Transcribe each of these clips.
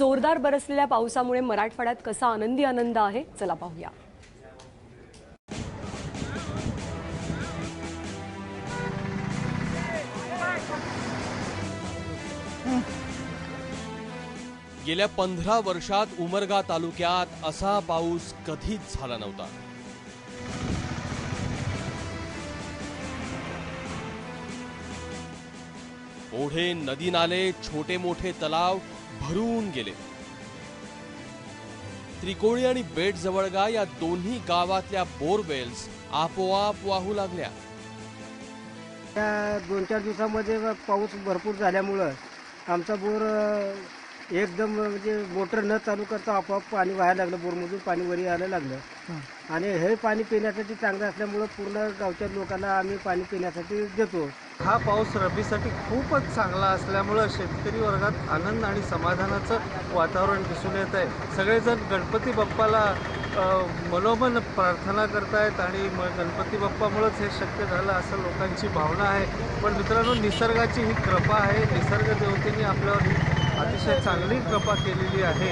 जोरदार बरसलेल्या पावसामुळे मराठवाड्यात कसा आनंदी आनंद आहे, चला पाहूया। गेल्या 15 वर्षात उमरगा तालुक्यात असा पाऊस कधीच झाला नव्हता। ओढे, नदी नाले, छोटे मोठे तलाव भरून गेले। त्रिकोळी आणि बेट जवळगा या दोन्ही गावातल्या बोरवेल्स आपोआप वाहू लागल्या। त्या 2-4 दिवसामध्ये पाऊस भरपूर झाल्यामुळे आमचा बोर एकदम म्हणजे मोटर न चालू करता आपोआप पाणी व्हायला लागलं, बोरमधून पाणी वरी यायला लागलं। आणि हे पाणी पिण्यासाठी चांगलं असल्यामुळे पूर्ण गावच्या लोकांना आम्ही पाणी पिण्यासाठी देतो। हा पाऊस रब्बीसाठी खूपच चांगला असल्यामुळे शेतकरी वर्गात आनंद आणि समाधानाचं वातावरण दिसून येत आहे। सगळेजण गणपती बाप्पाला मनोमन प्रार्थना करतायत आणि गणपती बाप्पामुळेच हे शक्य झालं असं लोकांची भावना आहे। पण मित्रांनो, निसर्गाची ही कृपा आहे। निसर्ग देवतेने आपल्यावर अतिशय चांगली कृपा केलेली आहे।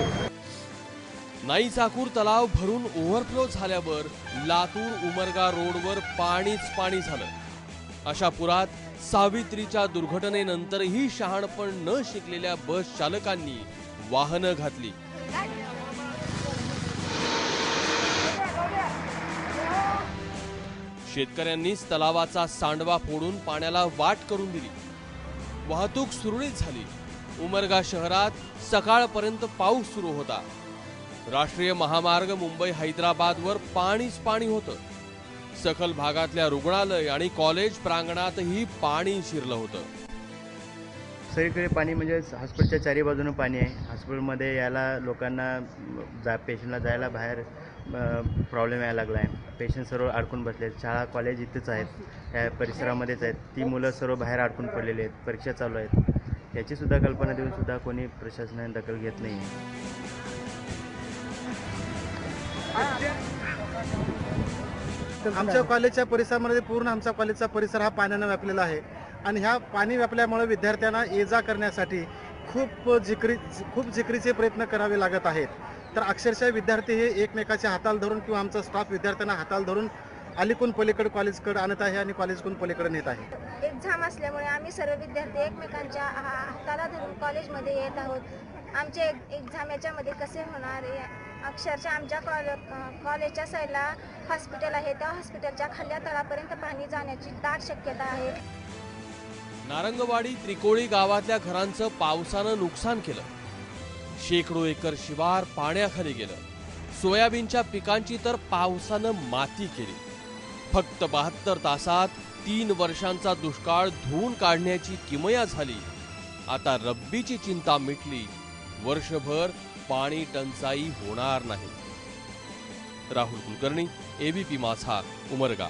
नाई चाकूर तलाव भरून ओव्हरफ्लो झाल्यावर लातूर उमरगा रोडवर पाणीच पाणी झालं। अशा पुरात सावित्रीच्या दुर्घटनेनंतरही शहाणपण न शिकलेल्या बस चालकांनी वाहनं घातली। शेतकऱ्यांनीच तलावाचा सांडवा फोडून पाण्याला वाट करून दिली। वाहतूक सुरळीत झाली। उमरगा शहरात सकाळपर्यंत पाऊस सुरू होता। राष्ट्रीय महामार्ग मुंबई हैदराबादवर पाणीच पाणी होतं। सखल भागातल्या रुग्णालय आणि कॉलेज प्रांगणातही पाणी शिरलं होतं। सगळीकडे पाणी म्हणजे हॉस्पिटलच्या चारी बाजूने पाणी आहे। हॉस्पिटलमध्ये यायला लोकांना पेशंटला जायला बाहेर प्रॉब्लेम यायला लागला आहे। पेशंट सर्व अडकून बसले। शाळा कॉलेज इथेच आहेत, या परिसरामध्येच आहेत। ती मुलं सर्व बाहेर अडकून पडलेली आहेत, परीक्षा चालू आहेत। याची सुद्धा कल्पना देऊन सुद्धा कोणी प्रशासनाने दखल घेत नाही आहे। आमच्या कॉलेजच्या परिसरामध्ये पूर्ण आमचा कॉलेजचा परिसर हा पाण्याने व्यापलेला आहे आणि ह्या पाणी व्यापल्यामुळे विद्यार्थ्यांना ये जा करण्यासाठी खूप जिकरीचे प्रयत्न करावे लागत आहेत। तर अक्षरशः विद्यार्थी हे एकमेकाच्या हाताला धरून किंवा आमचा स्टाफ विद्यार्थ्यांना हाताला धरून अलीकडून पलीकडे कॉलेजकडे आणत आहे आणि कॉलेजकडून पलीकडे नेत आहे। एक्झाम असल्यामुळे आम्ही सर्व विद्यार्थी एकमेकांच्या हाताला धरून कॉलेजमध्ये येत आहोत। आमचे एक्झाम याच्यामध्ये कसे होणार आहे, अक्षरशः आमच्या कॉलेजच्या साईडला हॉस्पिटल आहे, त्या हॉस्पिटलच्या खाल्ल्या तळापर्यंत पाणी जाण्याची दाट शक्यता आहे। नारंगवाडी त्रिकोळी गावातल्या घरांचं पावसानं नुकसान केलं। शेकडो एकर शिवार पाण्याखाली गेलं। सोयाबीनच्या पिकांची तर पावसानं माती केली। फक्त 72 तासात 3 वर्षांचा दुष्काळ धुवून काढण्याची किमया झाली। आता रब्बीची चिंता मिटली। वर्षभर पाणी टंचाई होणार नाही। राहुल कुलकर्णी, एबीपी माझा, उमरगा।